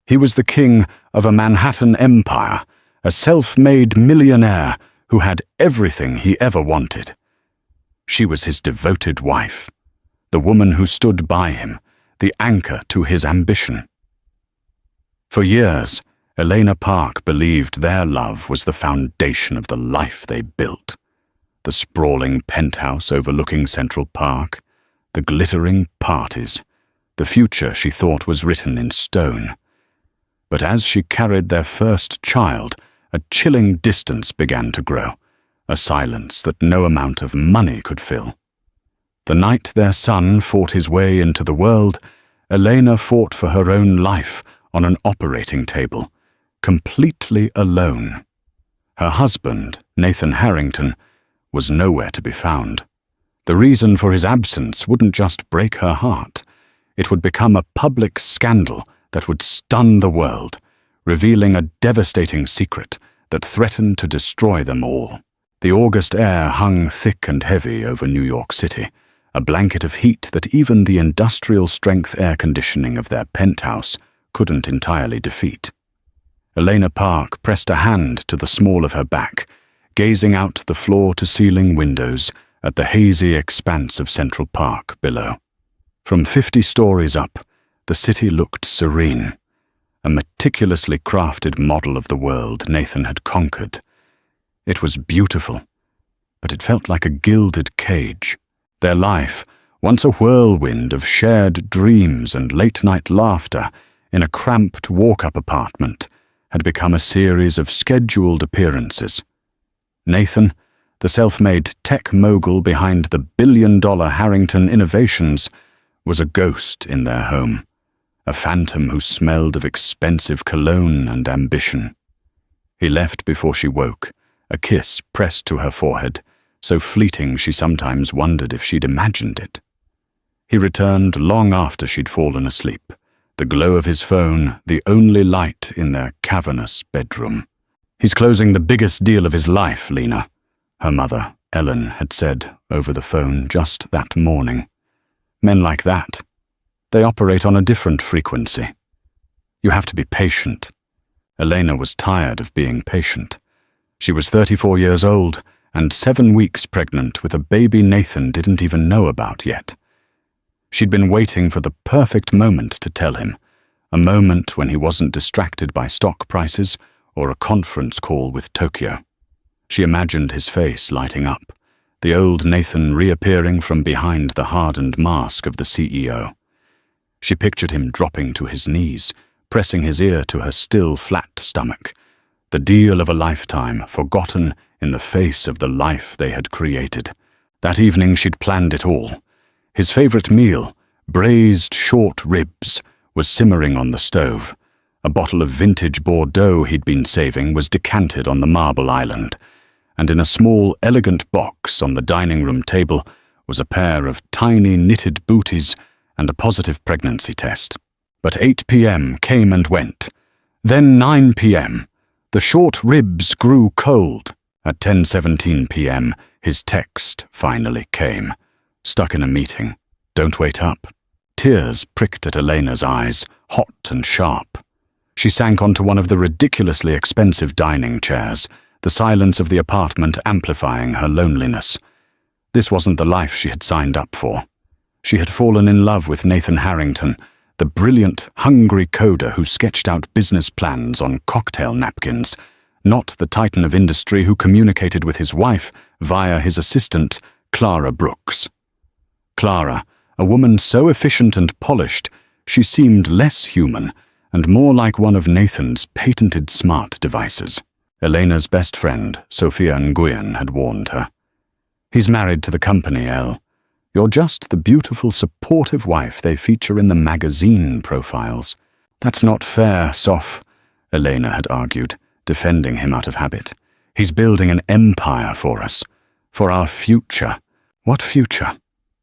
He was the king of a Manhattan empire, a self-made millionaire who had everything he ever wanted. She was his devoted wife, the woman who stood by him, the anchor to his ambition. For years, Elena Park believed their love was the foundation of the life they built. The sprawling penthouse overlooking Central Park, the glittering parties, the future she thought was written in stone. But as she carried their first child, a chilling distance began to grow, a silence that no amount of money could fill. The night their son fought his way into the world, Elena fought for her own life on an operating table, completely alone. Her husband, Nathan Harrington, was nowhere to be found. The reason for his absence wouldn't just break her heart. It would become a public scandal that would stun the world, revealing a devastating secret that threatened to destroy them all. The August air hung thick and heavy over New York City, a blanket of heat that even the industrial-strength air conditioning of their penthouse couldn't entirely defeat. Elena Park pressed a hand to the small of her back, gazing out the floor-to-ceiling windows at the hazy expanse of Central Park below. From 50 stories up, the city looked serene, a meticulously crafted model of the world Nathan had conquered. It was beautiful, but it felt like a gilded cage. Their life, once a whirlwind of shared dreams and late-night laughter in a cramped walk-up apartment, had become a series of scheduled appearances. Nathan, the self-made tech mogul behind the billion-dollar Harrington Innovations, was a ghost in their home, a phantom who smelled of expensive cologne and ambition. He left before she woke, a kiss pressed to her forehead, so fleeting she sometimes wondered if she'd imagined it. He returned long after she'd fallen asleep, the glow of his phone the only light in their cavernous bedroom. "He's closing the biggest deal of his life, Lena," her mother, Ellen, had said over the phone just that morning. "Men like that, they operate on a different frequency. You have to be patient." Elena was tired of being patient. She was 34 years old and 7 weeks pregnant with a baby Nathan didn't even know about yet. She'd been waiting for the perfect moment to tell him, a moment when he wasn't distracted by stock prices or a conference call with Tokyo. She imagined his face lighting up, the old Nathan reappearing from behind the hardened mask of the CEO. She pictured him dropping to his knees, pressing his ear to her still flat stomach, the deal of a lifetime forgotten in the face of the life they had created. That evening she'd planned it all. His favorite meal, braised short ribs, was simmering on the stove. A bottle of vintage Bordeaux he'd been saving was decanted on the marble island, and in a small, elegant box on the dining room table was a pair of tiny knitted booties and a positive pregnancy test. But 8 p.m. came and went. Then 9 p.m. The short ribs grew cold. At 10:17 p.m., his text finally came. "Stuck in a meeting. Don't wait up." Tears pricked at Elena's eyes, hot and sharp. She sank onto one of the ridiculously expensive dining chairs, the silence of the apartment amplifying her loneliness. This wasn't the life she had signed up for. She had fallen in love with Nathan Harrington, the brilliant, hungry coder who sketched out business plans on cocktail napkins, not the titan of industry who communicated with his wife via his assistant, Clara Brooks. Clara, a woman so efficient and polished, she seemed less human and more like one of Nathan's patented smart devices. Elena's best friend, Sophia Nguyen, had warned her. "He's married to the company, Elle. You're just the beautiful, supportive wife they feature in the magazine profiles." "That's not fair, Soph," Elena had argued, defending him out of habit. "He's building an empire for us, for our future." "What future?"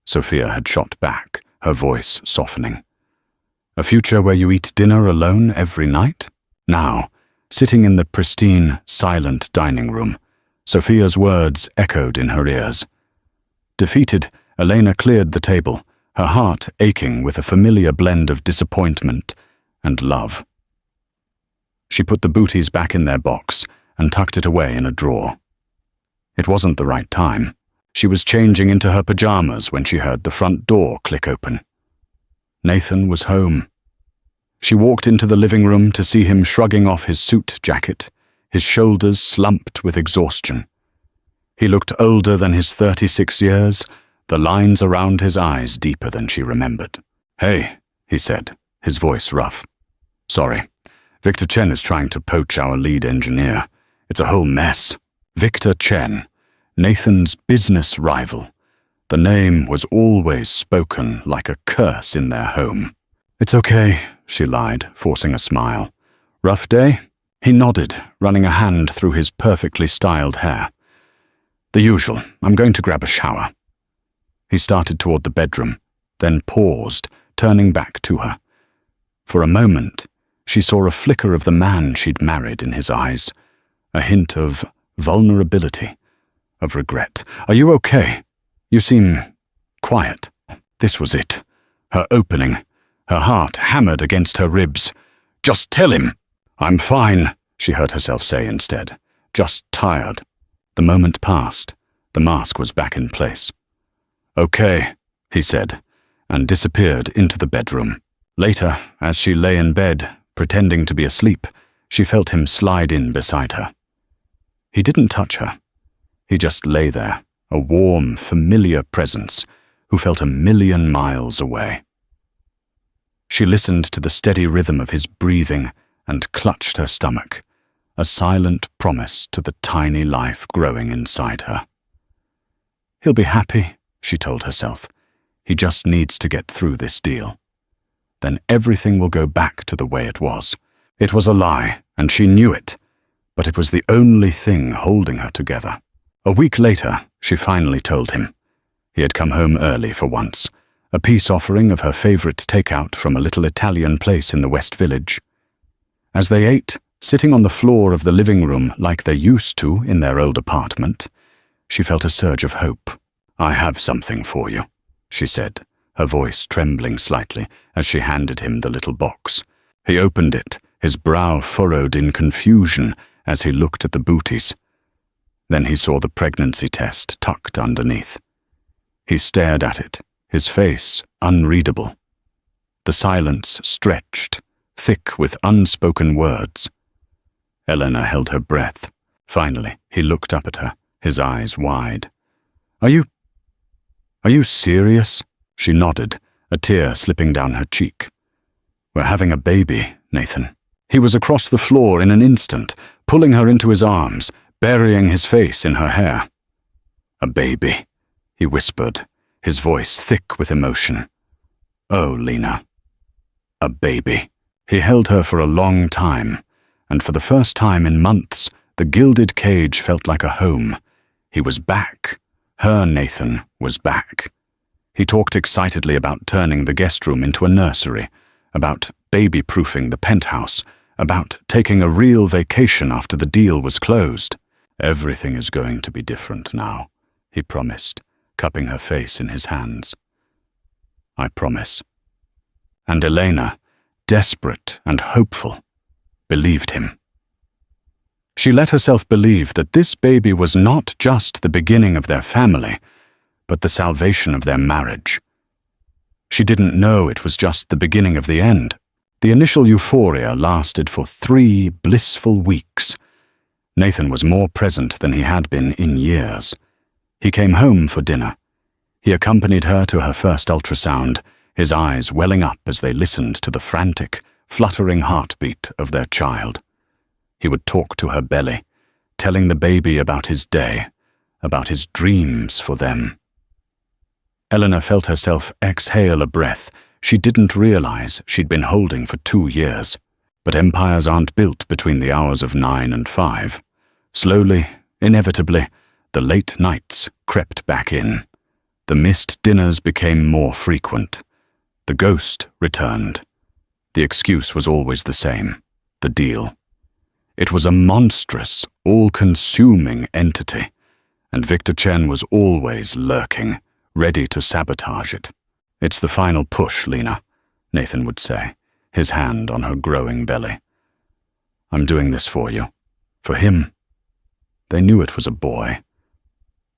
Sophia had shot back, her voice softening. "A future where you eat dinner alone every night?" Now, sitting in the pristine, silent dining room, Sophia's words echoed in her ears. Defeated, Elena cleared the table, her heart aching with a familiar blend of disappointment and love. She put the booties back in their box and tucked it away in a drawer. It wasn't the right time. She was changing into her pajamas when she heard the front door click open. Nathan was home. She walked into the living room to see him shrugging off his suit jacket, his shoulders slumped with exhaustion. He looked older than his 36 years, the lines around his eyes deeper than she remembered. "Hey," he said, his voice rough. "Sorry. Victor Chen is trying to poach our lead engineer. It's a whole mess." Victor Chen, Nathan's business rival. The name was always spoken like a curse in their home. "It's okay," she lied, forcing a smile. "Rough day?" He nodded, running a hand through his perfectly styled hair. "The usual. I'm going to grab a shower." He started toward the bedroom, then paused, turning back to her. For a moment, she saw a flicker of the man she'd married in his eyes, a hint of vulnerability, of regret. "Are you okay? You seem quiet." This was it, her opening, her heart hammered against her ribs. "Just tell him." "I'm fine," she heard herself say instead. "Just tired." The moment passed. The mask was back in place. "Okay," he said, and disappeared into the bedroom. Later, as she lay in bed, pretending to be asleep, she felt him slide in beside her. He didn't touch her. He just lay there, a warm, familiar presence who felt a million miles away. She listened to the steady rhythm of his breathing and clutched her stomach, a silent promise to the tiny life growing inside her. "He'll be happy," she told herself. "He just needs to get through this deal. Then everything will go back to the way it was." It was a lie, and she knew it, but it was the only thing holding her together. A week later, she finally told him. He had come home early for once, a peace offering of her favorite takeout from a little Italian place in the West Village. As they ate, sitting on the floor of the living room like they used to in their old apartment, she felt a surge of hope. "I have something for you," she said, her voice trembling slightly as she handed him the little box. He opened it, his brow furrowed in confusion as he looked at the booties. Then he saw the pregnancy test tucked underneath. He stared at it, his face unreadable. The silence stretched, thick with unspoken words. Elena held her breath. Finally, he looked up at her, his eyes wide. Are you serious?" She nodded, a tear slipping down her cheek. "We're having a baby, Nathan." He was across the floor in an instant, pulling her into his arms, burying his face in her hair. "A baby," he whispered, his voice thick with emotion. "Oh, Lena. A baby." He held her for a long time, and for the first time in months, the gilded cage felt like a home. He was back. Her Nathan was back. He talked excitedly about turning the guest room into a nursery, about baby-proofing the penthouse, about taking a real vacation after the deal was closed. "Everything is going to be different now," he promised, cupping her face in his hands. "I promise." And Elena, desperate and hopeful, believed him. She let herself believe that this baby was not just the beginning of their family, but the salvation of their marriage. She didn't know it was just the beginning of the end. The initial euphoria lasted for 3 blissful weeks. Nathan was more present than he had been in years. He came home for dinner. He accompanied her to her first ultrasound, his eyes welling up as they listened to the frantic, fluttering heartbeat of their child. He would talk to her belly, telling the baby about his day, about his dreams for them. Eleanor felt herself exhale a breath she didn't realize she'd been holding for 2 years. But empires aren't built between the hours of 9 and 5. Slowly, inevitably, the late nights crept back in. The missed dinners became more frequent. The ghost returned. The excuse was always the same: the deal. It was a monstrous, all-consuming entity, and Victor Chen was always lurking, ready to sabotage it. "It's the final push, Lena," Nathan would say, his hand on her growing belly. I'm doing this for you. For him. They knew it was a boy.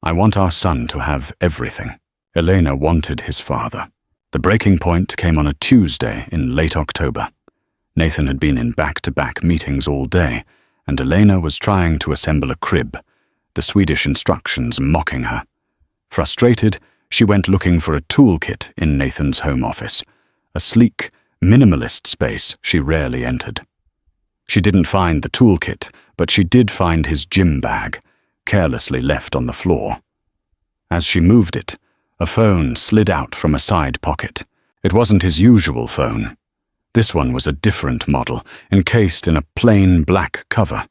I want our son to have everything. Elena wanted his father. The breaking point came on a Tuesday in late October. Nathan had been in back-to-back meetings all day, and Elena was trying to assemble a crib, the Swedish instructions mocking her. Frustrated, she went looking for a toolkit in Nathan's home office, a sleek, minimalist space she rarely entered. She didn't find the toolkit, but she did find his gym bag, carelessly left on the floor. As she moved it, a phone slid out from a side pocket. It wasn't his usual phone. This one was a different model, encased in a plain black cover.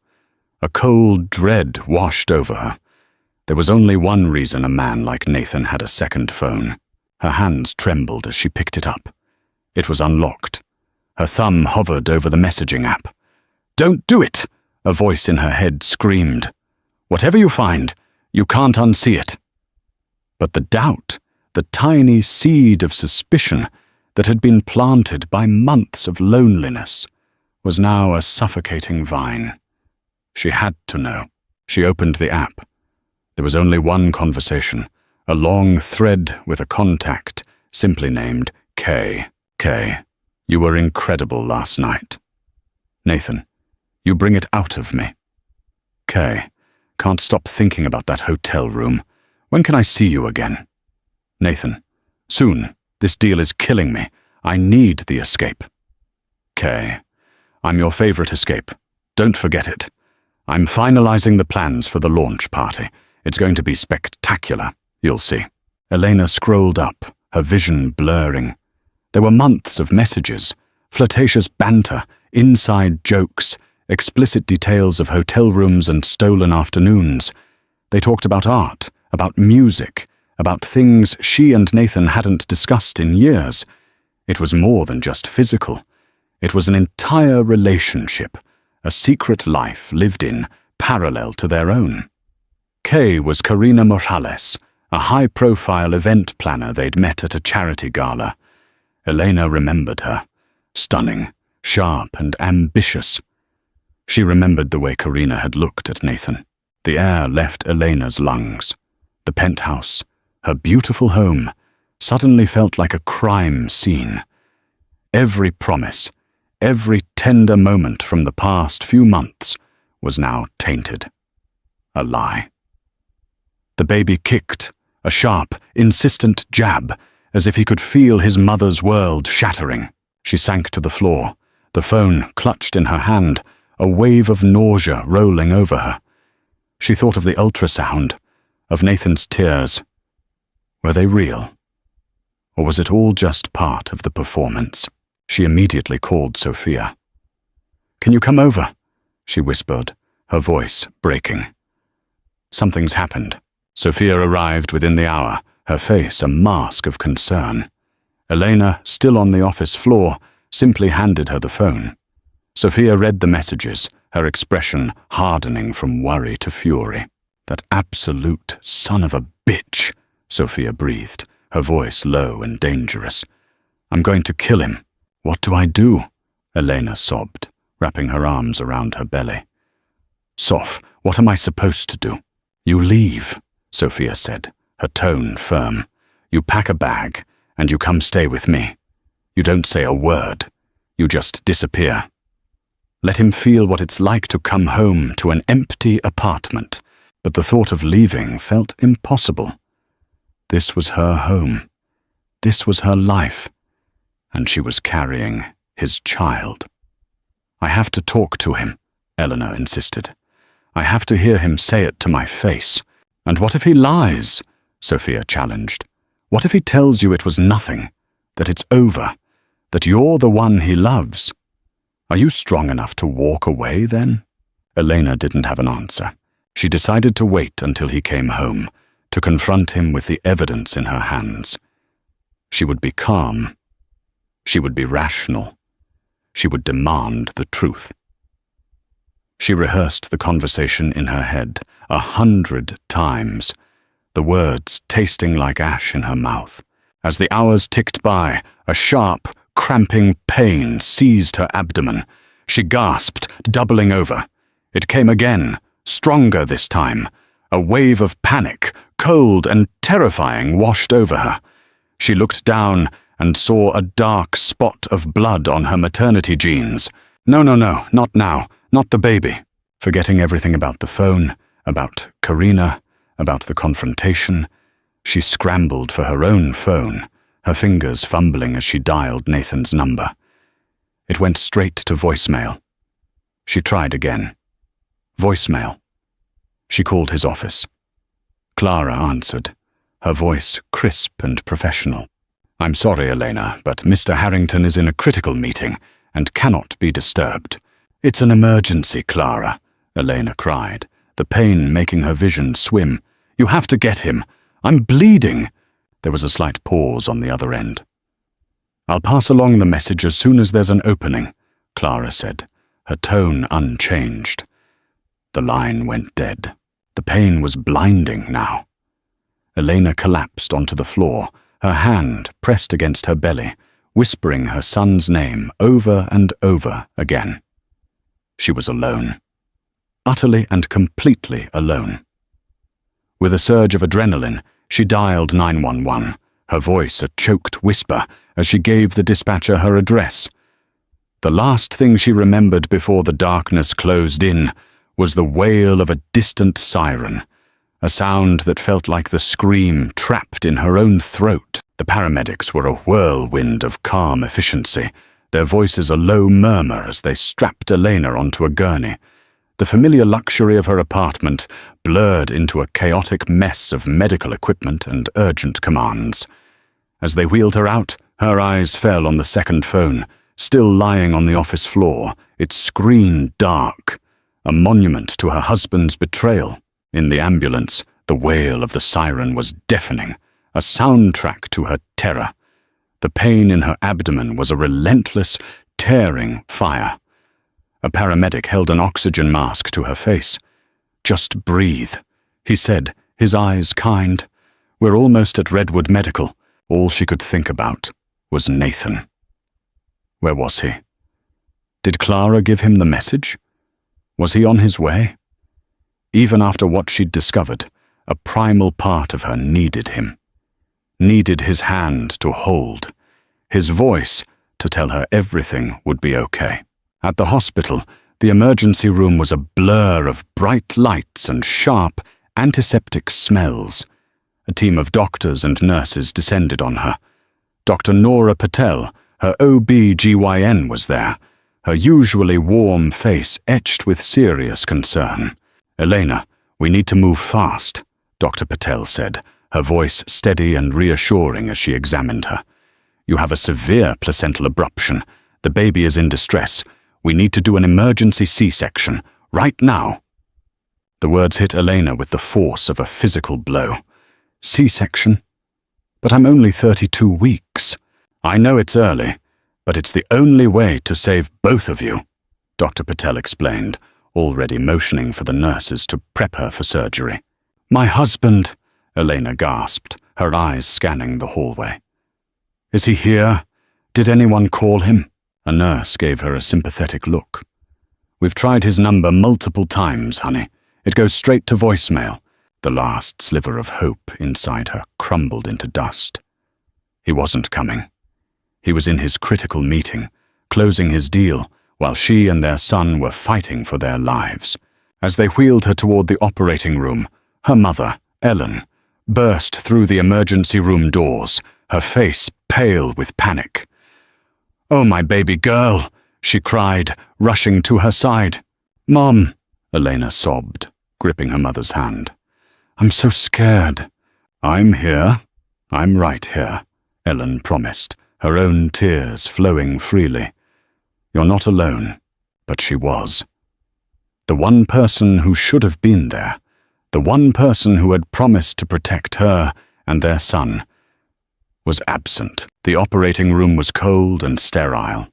A cold dread washed over her. There was only one reason a man like Nathan had a second phone. Her hands trembled as she picked it up. It was unlocked. Her thumb hovered over the messaging app. "Don't do it!" a voice in her head screamed. "Whatever you find, you can't unsee it." But the doubt, the tiny seed of suspicion that had been planted by months of loneliness, was now a suffocating vine. She had to know. She opened the app. There was only one conversation, a long thread with a contact simply named K. K, you were incredible last night. Nathan, you bring it out of me. K, can't stop thinking about that hotel room. When can I see you again? Nathan, soon. This deal is killing me. I need the escape. K, I'm your favorite escape. Don't forget it. I'm finalizing the plans for the launch party. It's going to be spectacular, you'll see. Elena scrolled up, her vision blurring. There were months of messages, flirtatious banter, inside jokes, explicit details of hotel rooms and stolen afternoons. They talked about art, about music, about things she and Nathan hadn't discussed in years. It was more than just physical. It was an entire relationship, a secret life lived in, parallel to their own. Kay was Karina Morales, a high-profile event planner they'd met at a charity gala. Elena remembered her, stunning, sharp and ambitious. She remembered the way Karina had looked at Nathan. The air left Elena's lungs. The penthouse, her beautiful home, suddenly felt like a crime scene. Every promise, every tender moment from the past few months was now tainted. A lie. The baby kicked, a sharp, insistent jab, as if he could feel his mother's world shattering. She sank to the floor, the phone clutched in her hand, a wave of nausea rolling over her. She thought of the ultrasound, of Nathan's tears. Were they real? Or was it all just part of the performance? She immediately called Sophia. "Can you come over?" she whispered, her voice breaking. "Something's happened." Sophia arrived within the hour, her face a mask of concern. Elena, still on the office floor, simply handed her the phone. Sophia read the messages, her expression hardening from worry to fury. "That absolute son of a bitch," Sophia breathed, her voice low and dangerous. "I'm going to kill him. What do I do?" Elena sobbed, wrapping her arms around her belly. "Soph, what am I supposed to do?" "You leave," Sophia said, her tone firm. "You pack a bag, and you come stay with me. You don't say a word. You just disappear. Let him feel what it's like to come home to an empty apartment." But the thought of leaving felt impossible. This was her home. This was her life. And she was carrying his child. "I have to talk to him," Eleanor insisted. "I have to hear him say it to my face." "And what if he lies?" Sophia challenged. "What if he tells you it was nothing, that it's over, that you're the one he loves? Are you strong enough to walk away then?" Elena didn't have an answer. She decided to wait until he came home, to confront him with the evidence in her hands. She would be calm. She would be rational. She would demand the truth. She rehearsed the conversation in her head 100 times, the words tasting like ash in her mouth. As the hours ticked by, a sharp, cramping pain seized her abdomen. She gasped, doubling over. It came again, stronger this time. A wave of panic, cold and terrifying, washed over her. She looked down and saw a dark spot of blood on her maternity jeans. No, not now, not the baby. Forgetting everything about the phone, about Karina, about the confrontation, she scrambled for her own phone, her fingers fumbling as she dialed Nathan's number. It went straight to voicemail. She tried again. Voicemail. She called his office. Clara answered, her voice crisp and professional. "I'm sorry, Elena, but Mr. Harrington is in a critical meeting and cannot be disturbed." "It's an emergency, Clara," Elena cried, the pain making her vision swim. "You have to get him. I'm bleeding." There was a slight pause on the other end. "I'll pass along the message as soon as there's an opening," Clara said, her tone unchanged. The line went dead. The pain was blinding now. Elena collapsed onto the floor, her hand pressed against her belly, whispering her son's name over and over again. She was alone. Utterly and completely alone. With a surge of adrenaline, she dialed 911, her voice a choked whisper as she gave the dispatcher her address. The last thing she remembered before the darkness closed in was the wail of a distant siren, a sound that felt like the scream trapped in her own throat. The paramedics were a whirlwind of calm efficiency, their voices a low murmur as they strapped Elena onto a gurney. The familiar luxury of her apartment blurred into a chaotic mess of medical equipment and urgent commands. As they wheeled her out, her eyes fell on the second phone, still lying on the office floor, its screen dark, a monument to her husband's betrayal. In the ambulance, the wail of the siren was deafening, a soundtrack to her terror. The pain in her abdomen was a relentless, tearing fire. A paramedic held an oxygen mask to her face. "Just breathe," he said, his eyes kind. "We're almost at Redwood Medical." All she could think about was Nathan. Where was he? Did Clara give him the message? Was he on his way? Even after what she'd discovered, a primal part of her needed him. Needed his hand to hold, his voice to tell her everything would be okay. At the hospital, the emergency room was a blur of bright lights and sharp, antiseptic smells. A team of doctors and nurses descended on her. Dr. Nora Patel, her OB-GYN, was there, her usually warm face etched with serious concern. "Elena, we need to move fast," Dr. Patel said, her voice steady and reassuring as she examined her. "You have a severe placental abruption. The baby is in distress. We need to do an emergency C-section, right now." The words hit Elena with the force of a physical blow. C-section? But I'm only 32 weeks. "I know it's early, but it's the only way to save both of you," Dr. Patel explained, already motioning for the nurses to prep her for surgery. "My husband," Elena gasped, her eyes scanning the hallway. "Is he here? Did anyone call him?" A nurse gave her a sympathetic look. "We've tried his number multiple times, honey. It goes straight to voicemail." The last sliver of hope inside her crumbled into dust. He wasn't coming. He was in his critical meeting, closing his deal, while she and their son were fighting for their lives. As they wheeled her toward the operating room, her mother, Ellen, burst through the emergency room doors, her face pale with panic. "Oh, my baby girl," she cried, rushing to her side. "Mom," Elena sobbed, gripping her mother's hand. "I'm so scared." "I'm here. I'm right here," Ellen promised, her own tears flowing freely. "You're not alone," but she was. The one person who should have been there, the one person who had promised to protect her and their son, was absent. The operating room was cold and sterile.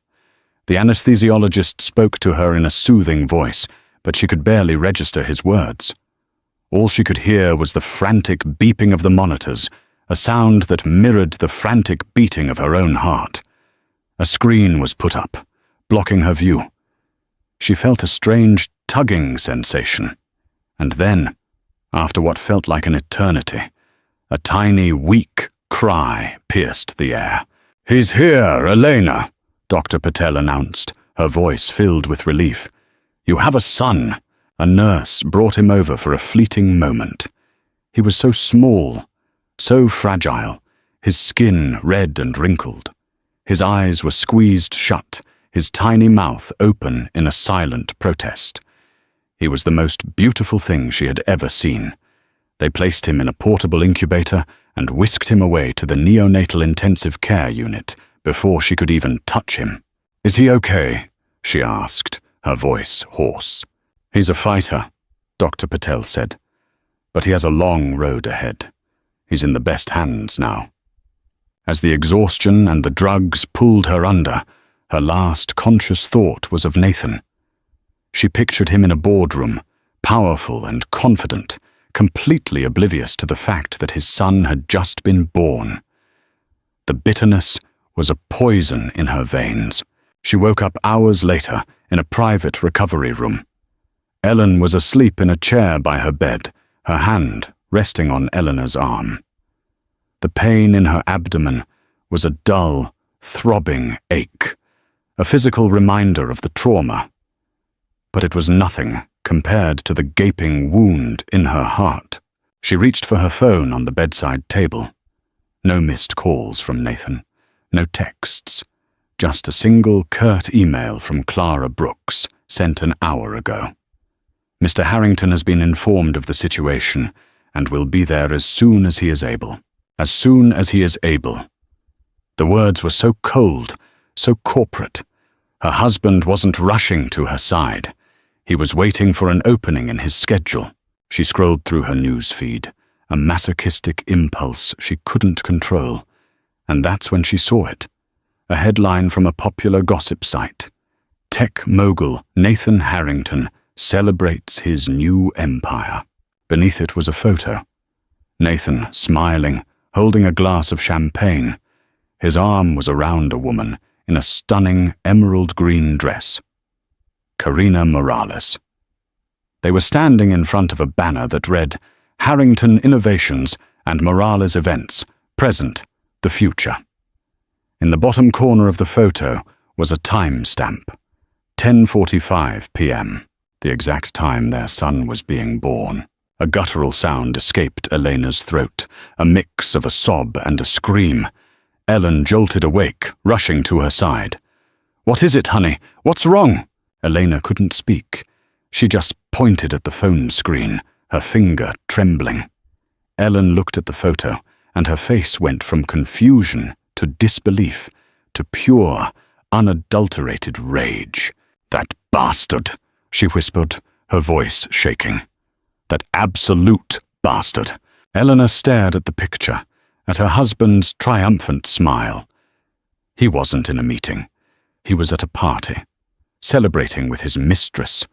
The anesthesiologist spoke to her in a soothing voice, but she could barely register his words. All she could hear was the frantic beeping of the monitors, a sound that mirrored the frantic beating of her own heart. A screen was put up, blocking her view. She felt a strange tugging sensation. And then, after what felt like an eternity, a tiny, weak cry pierced the air. "He's here, Elena," Dr. Patel announced, her voice filled with relief. "You have a son." A nurse brought him over for a fleeting moment. He was so small, so fragile, his skin red and wrinkled. His eyes were squeezed shut, his tiny mouth open in a silent protest. He was the most beautiful thing she had ever seen. They placed him in a portable incubator and whisked him away to the neonatal intensive care unit before she could even touch him. "Is he okay?" she asked, her voice hoarse. "He's a fighter," Dr. Patel said, "but he has a long road ahead. He's in the best hands now." As the exhaustion and the drugs pulled her under, her last conscious thought was of Nathan. She pictured him in a boardroom, powerful and confident, completely oblivious to the fact that his son had just been born. The bitterness was a poison in her veins. She woke up hours later in a private recovery room. Ellen was asleep in a chair by her bed, her hand resting on Eleanor's arm. The pain in her abdomen was a dull, throbbing ache, a physical reminder of the trauma. But it was nothing compared to the gaping wound in her heart. She reached for her phone on the bedside table. No missed calls from Nathan, no texts, just a single curt email from Clara Brooks sent an hour ago. "Mr. Harrington has been informed of the situation and will be there as soon as he is able. As soon as he is able." The words were so cold, so corporate. Her husband wasn't rushing to her side. He was waiting for an opening in his schedule. She scrolled through her news feed, a masochistic impulse she couldn't control. And that's when she saw it. A headline from a popular gossip site. "Tech mogul Nathan Harrington celebrates his new empire." Beneath it was a photo. Nathan, smiling, holding a glass of champagne. His arm was around a woman in a stunning emerald green dress. Karina Morales. They were standing in front of a banner that read, "Harrington Innovations and Morales Events, Present, the Future." In the bottom corner of the photo was a time stamp, 10:45 p.m., the exact time their son was being born. A guttural sound escaped Elena's throat, a mix of a sob and a scream. Ellen jolted awake, rushing to her side. "What is it, honey? What's wrong?" Elena couldn't speak. She just pointed at the phone screen, her finger trembling. Ellen looked at the photo, and her face went from confusion to disbelief to pure, unadulterated rage. "That bastard," she whispered, her voice shaking. "That absolute bastard." Eleanor stared at the picture, at her husband's triumphant smile. He wasn't in a meeting. He was at a party, celebrating with his mistress,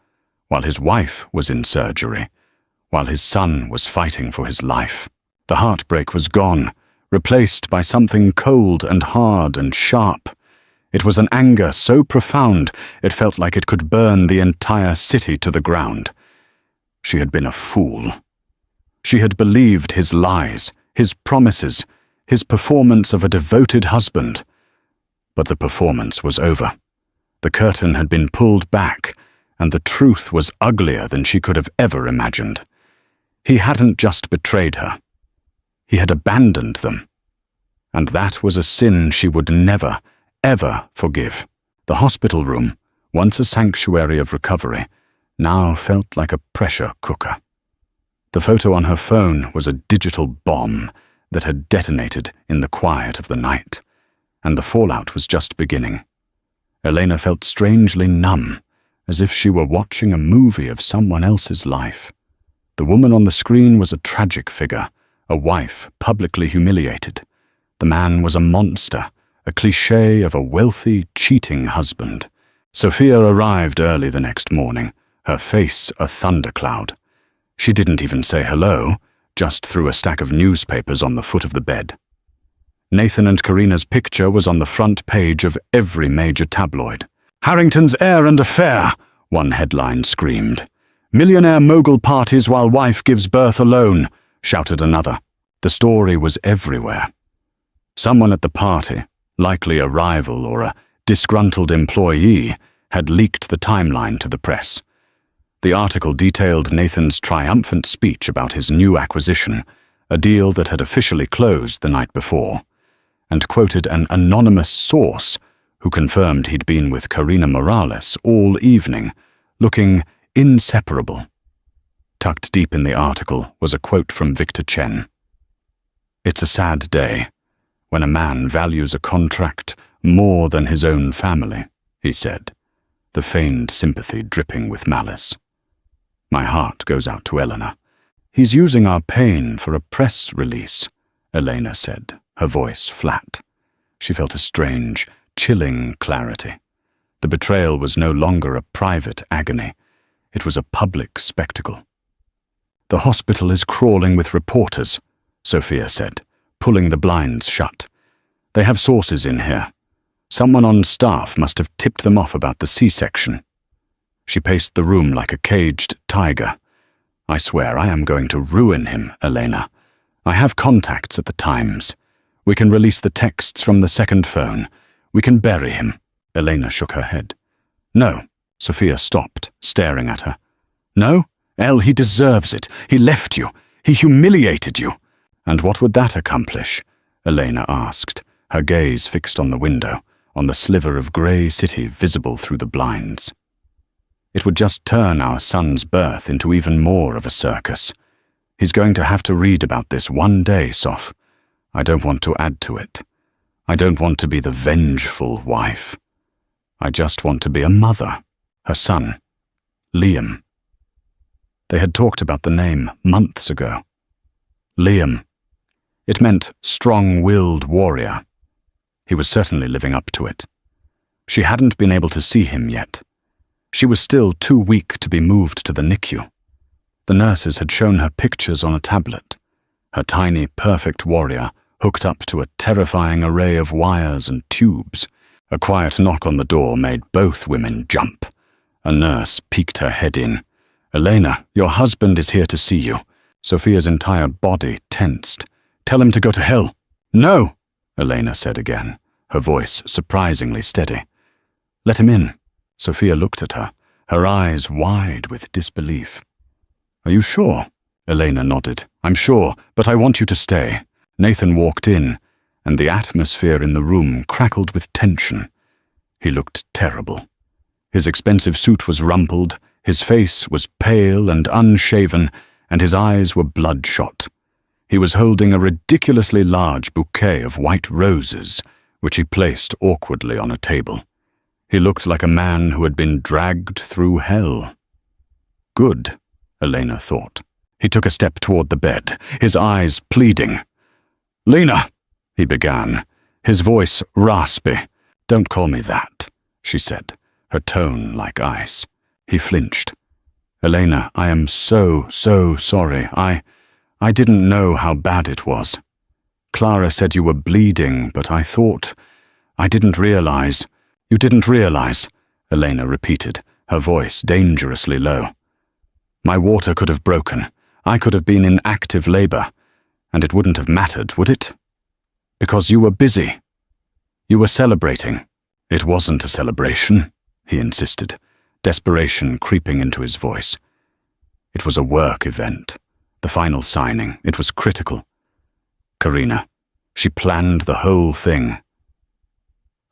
while his wife was in surgery, while his son was fighting for his life. The heartbreak was gone, replaced by something cold and hard and sharp. It was an anger so profound it felt like it could burn the entire city to the ground. She had been a fool. She had believed his lies, his promises, his performance of a devoted husband. But the performance was over. The curtain had been pulled back, and the truth was uglier than she could have ever imagined. He hadn't just betrayed her. He had abandoned them. And that was a sin she would never, ever forgive. The hospital room, once a sanctuary of recovery, now felt like a pressure cooker. The photo on her phone was a digital bomb that had detonated in the quiet of the night, and the fallout was just beginning. Elena felt strangely numb, as if she were watching a movie of someone else's life. The woman on the screen was a tragic figure, a wife publicly humiliated. The man was a monster, a cliché of a wealthy, cheating husband. Sophia arrived early the next morning, her face a thundercloud. She didn't even say hello, just threw a stack of newspapers on the foot of the bed. Nathan and Karina's picture was on the front page of every major tabloid. "Harrington's heir and affair. one headline screamed. "Millionaire mogul parties while wife gives birth alone," shouted another. The story was everywhere. Someone at the party, likely a rival or a disgruntled employee, had leaked the timeline to the press. The article detailed Nathan's triumphant speech about his new acquisition, a deal that had officially closed the night before, and quoted an anonymous source who confirmed he'd been with Karina Morales all evening, looking inseparable. Tucked deep in the article was a quote from Victor Chen. "It's a sad day when a man values a contract more than his own family," he said, the feigned sympathy dripping with malice. "My heart goes out to Eleanor. He's using our pain for a press release," Elena said, her voice flat. She felt a strange, chilling clarity. The betrayal was no longer a private agony. It was a public spectacle. "The hospital is crawling with reporters," Sophia said, pulling the blinds shut. "They have sources in here. Someone on staff must have tipped them off about the C-section." She paced the room like a caged tiger. "I swear I am going to ruin him, Elena. I have contacts at the Times. We can release the texts from the second phone. We can bury him." Elena shook her head. "No." Sophia stopped, staring at her. "No? Elle, he deserves it. He left you. He humiliated you." "And what would that accomplish?" Elena asked, her gaze fixed on the window, on the sliver of grey city visible through the blinds. "It would just turn our son's birth into even more of a circus. He's going to have to read about this one day, Soph. I don't want to add to it. I don't want to be the vengeful wife. I just want to be a mother, her son, Liam." They had talked about the name months ago. Liam. It meant strong-willed warrior. He was certainly living up to it. She hadn't been able to see him yet. She was still too weak to be moved to the NICU. The nurses had shown her pictures on a tablet. Her tiny, perfect warrior hooked up to a terrifying array of wires and tubes. A quiet knock on the door made both women jump. A nurse peeked her head in. "Elena, your husband is here to see you." Sophia's entire body tensed. "Tell him to go to hell." "No," Elena said again, her voice surprisingly steady. "Let him in." Sophia looked at her, her eyes wide with disbelief. "Are you sure?" Elena nodded. "I'm sure, but I want you to stay." Nathan walked in, and the atmosphere in the room crackled with tension. He looked terrible. His expensive suit was rumpled, his face was pale and unshaven, and his eyes were bloodshot. He was holding a ridiculously large bouquet of white roses, which he placed awkwardly on a table. He looked like a man who had been dragged through hell. "Good," Elena thought. He took a step toward the bed, his eyes pleading. "Lena," he began, his voice raspy. "Don't call me that," she said, her tone like ice. He flinched. "Elena, I am so sorry. I didn't know how bad it was. Clara said you were bleeding, but I didn't realize." "You didn't realize," Elena repeated, her voice dangerously low. "My water could have broken. I could have been in active labor, and it wouldn't have mattered, would it? Because you were busy. You were celebrating." "It wasn't a celebration," he insisted, desperation creeping into his voice. "It was a work event. The final signing. It was critical. Karina, she planned the whole thing.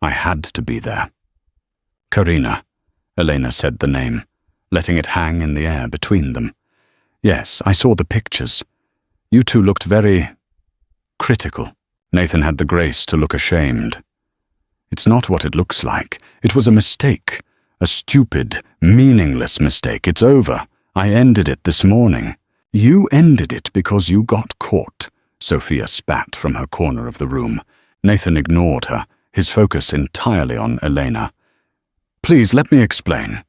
I had to be there." "Karina," Elena said the name, letting it hang in the air between them. "Yes, I saw the pictures. You two looked very critical." Nathan had the grace to look ashamed. "It's not what it looks like. It was a mistake. A stupid, meaningless mistake. It's over. I ended it this morning." "You ended it because you got caught," Sophia spat from her corner of the room. Nathan ignored her, his focus entirely on Elena. "Please, let me explain.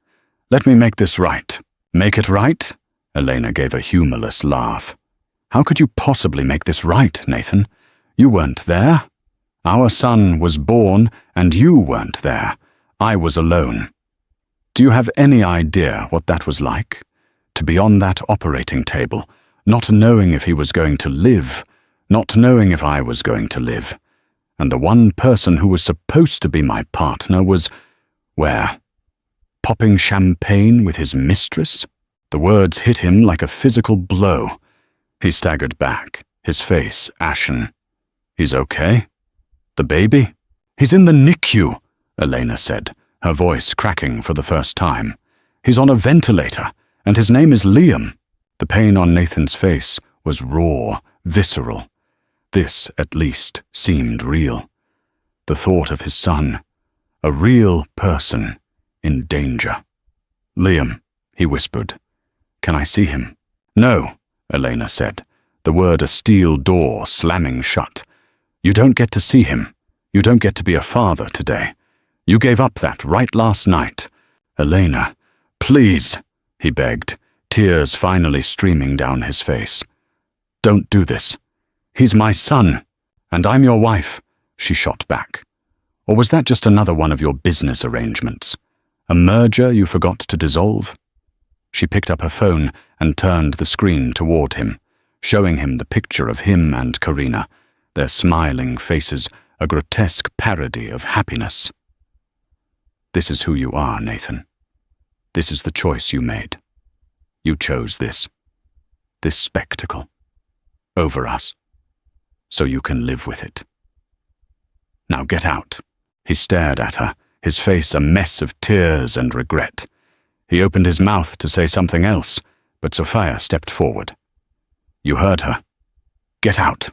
Let me make this right." "Make it right?" Elena gave a humorless laugh. "How could you possibly make this right, Nathan? You weren't there. Our son was born, and you weren't there. I was alone." Do you have any idea what that was like? To be on that operating table, not knowing if he was going to live, not knowing if I was going to live. And the one person who was supposed to be my partner was, where? Popping champagne with his mistress? The words hit him like a physical blow. He staggered back, his face ashen. He's okay? The baby? He's in the NICU, Elena said, her voice cracking for the first time. He's on a ventilator, and his name is Liam. The pain on Nathan's face was raw, visceral. This, at least, seemed real. The thought of his son, a real person, in danger. Liam, he whispered. Can I see him? No, Elena said, the word a steel door slamming shut. You don't get to see him. You don't get to be a father today. You gave up that right last night. Elena, please, he begged, tears finally streaming down his face. Don't do this. He's my son, and I'm your wife, she shot back. Or was that just another one of your business arrangements? A merger you forgot to dissolve? She picked up her phone and turned the screen toward him, showing him the picture of him and Karina, their smiling faces a grotesque parody of happiness. This is who you are, Nathan. This is the choice you made. You chose this spectacle, over us, so you can live with it. Now get out. He stared at her, his face a mess of tears and regret. He opened his mouth to say something else, but Sophia stepped forward. You heard her. Get out,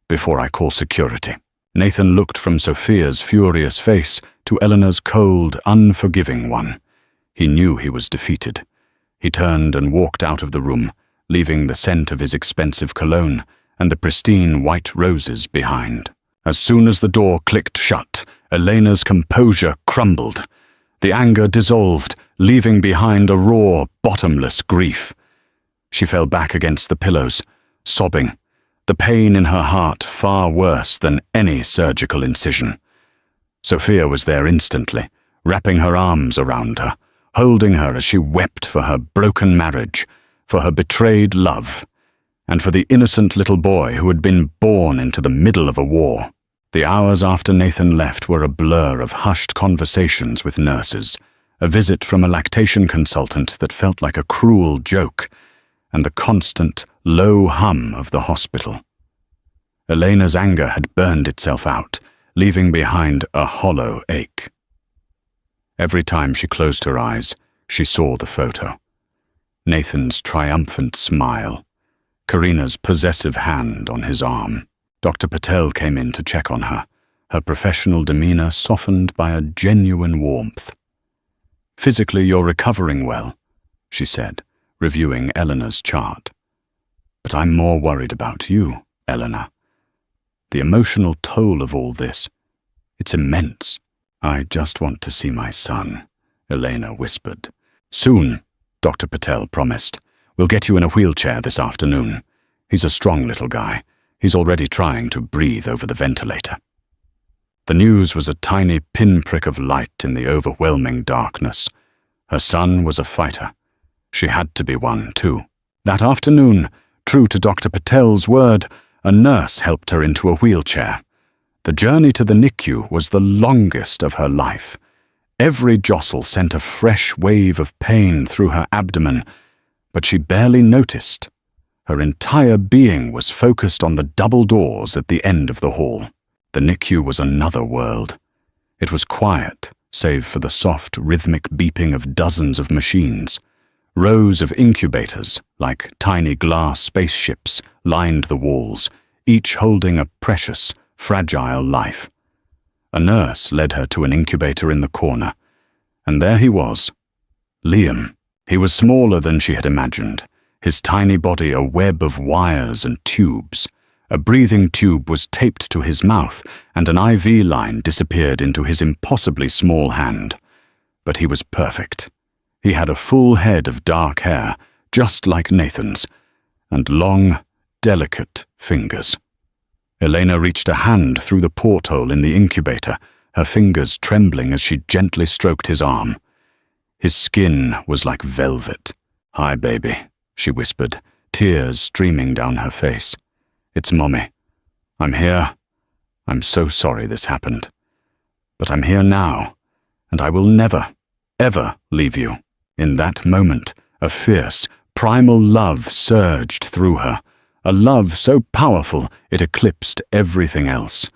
before I call security. Nathan looked from Sophia's furious face to Eleanor's cold, unforgiving one. He knew he was defeated. He turned and walked out of the room, leaving the scent of his expensive cologne and the pristine white roses behind. As soon as the door clicked shut, Elena's composure crumbled. The anger dissolved, leaving behind a raw, bottomless grief. She fell back against the pillows, sobbing, the pain in her heart far worse than any surgical incision. Sophia was there instantly, wrapping her arms around her, holding her as she wept for her broken marriage, for her betrayed love, and for the innocent little boy who had been born into the middle of a war. The hours after Nathan left were a blur of hushed conversations with nurses, a visit from a lactation consultant that felt like a cruel joke, and the constant, low hum of the hospital. Elena's anger had burned itself out, leaving behind a hollow ache. Every time she closed her eyes, she saw the photo. Nathan's triumphant smile, Karina's possessive hand on his arm. Dr. Patel came in to check on her, her professional demeanor softened by a genuine warmth. Physically, you're recovering well, she said, reviewing Eleanor's chart. But I'm more worried about you, Eleanor. The emotional toll of all this, it's immense. I just want to see my son, Elena whispered. Soon, Dr. Patel promised. We'll get you in a wheelchair this afternoon. He's a strong little guy. He's already trying to breathe over the ventilator. The news was a tiny pinprick of light in the overwhelming darkness. Her son was a fighter. She had to be one, too. That afternoon, true to Dr. Patel's word, a nurse helped her into a wheelchair. The journey to the NICU was the longest of her life. Every jostle sent a fresh wave of pain through her abdomen, but she barely noticed. Her entire being was focused on the double doors at the end of the hall. The NICU was another world. It was quiet, save for the soft, rhythmic beeping of dozens of machines. Rows of incubators, like tiny glass spaceships, lined the walls, each holding a precious, fragile life. A nurse led her to an incubator in the corner, and there he was, Liam. He was smaller than she had imagined, his tiny body a web of wires and tubes. A breathing tube was taped to his mouth, and an IV line disappeared into his impossibly small hand. But he was perfect. He had a full head of dark hair, just like Nathan's, and long, delicate fingers. Elena reached a hand through the porthole in the incubator, her fingers trembling as she gently stroked his arm. His skin was like velvet. "Hi, baby," she whispered, tears streaming down her face. "It's Mommy. I'm here. I'm so sorry this happened. But I'm here now, and I will never, ever leave you." In that moment, a fierce, primal love surged through her, a love so powerful it eclipsed everything else.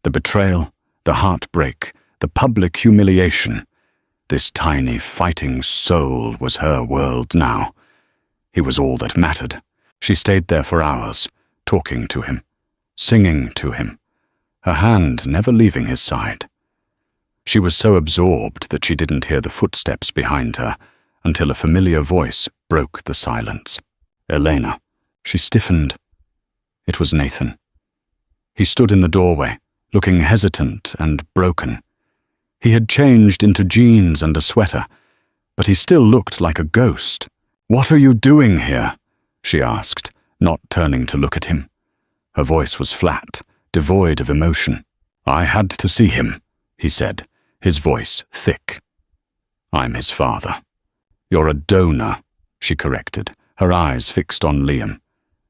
The betrayal, the heartbreak, the public humiliation. This tiny, fighting soul was her world now. He was all that mattered. She stayed there for hours, talking to him, singing to him, her hand never leaving his side. She was so absorbed that she didn't hear the footsteps behind her until a familiar voice broke the silence. "Elena." She stiffened. It was Nathan. He stood in the doorway, looking hesitant and broken. He had changed into jeans and a sweater, but he still looked like a ghost. "What are you doing here?" she asked, not turning to look at him. Her voice was flat, devoid of emotion. "I had to see him," he said, his voice thick. "I'm his father." "You're a donor," she corrected, her eyes fixed on Liam.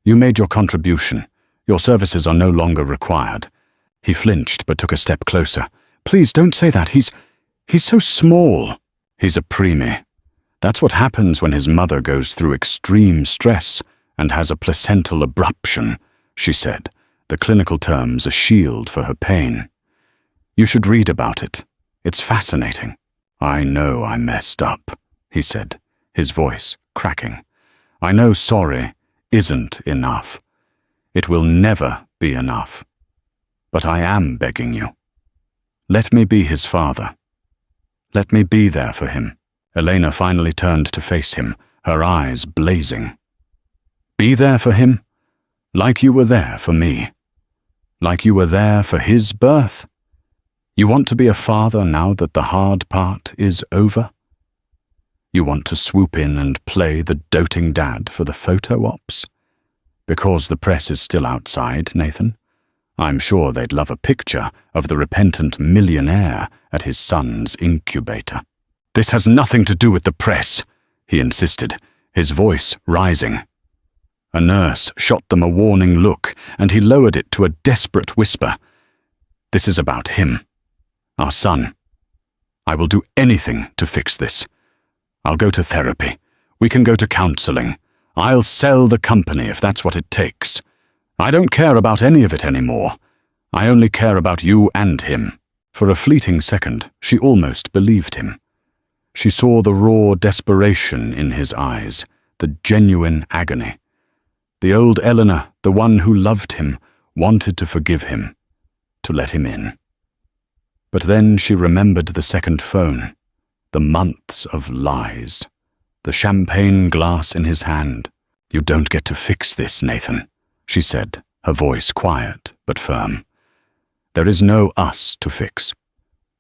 "You made your contribution. Your services are no longer required." He flinched but took a step closer. "Please don't say that. He's so small." "He's a preemie. That's what happens when his mother goes through extreme stress and has a placental abruption," she said, the clinical terms a shield for her pain. "You should read about it. It's fascinating." "I know I messed up," he said, his voice cracking. "I know sorry isn't enough. It will never be enough. But I am begging you. Let me be his father. Let me be there for him." Elena finally turned to face him, her eyes blazing. "Be there for him? Like you were there for me? Like you were there for his birth? You want to be a father now that the hard part is over? You want to swoop in and play the doting dad for the photo ops? Because the press is still outside, Nathan? I'm sure they'd love a picture of the repentant millionaire at his son's incubator." "This has nothing to do with the press," he insisted, his voice rising. A nurse shot them a warning look, and he lowered it to a desperate whisper. "This is about him. Our son. I will do anything to fix this. I'll go to therapy. We can go to counseling. I'll sell the company if that's what it takes. I don't care about any of it anymore. I only care about you and him." For a fleeting second, she almost believed him. She saw the raw desperation in his eyes, the genuine agony. The old Eleanor, the one who loved him, wanted to forgive him, to let him in. But then she remembered the second phone, the months of lies, the champagne glass in his hand. "You don't get to fix this, Nathan," she said, her voice quiet but firm. "There is no us to fix.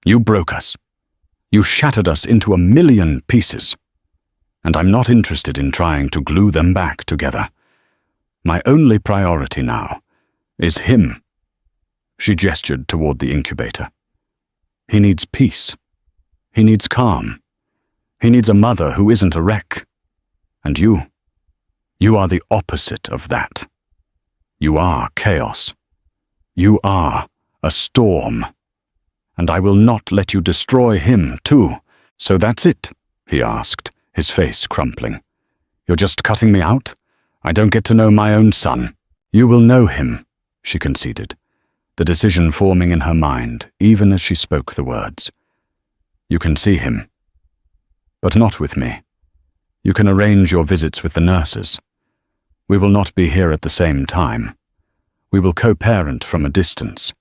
You broke us. You shattered us into 1,000,000 pieces. And I'm not interested in trying to glue them back together. My only priority now is him." She gestured toward the incubator. "He needs peace. He needs calm. He needs a mother who isn't a wreck. And you are the opposite of that. You are chaos. You are a storm. And I will not let you destroy him, too." "So that's it?" he asked, his face crumpling. "You're just cutting me out? I don't get to know my own son." "You will know him," she conceded, the decision forming in her mind even as she spoke the words. "You can see him. But not with me. You can arrange your visits with the nurses. We will not be here at the same time. We will co-parent from a distance.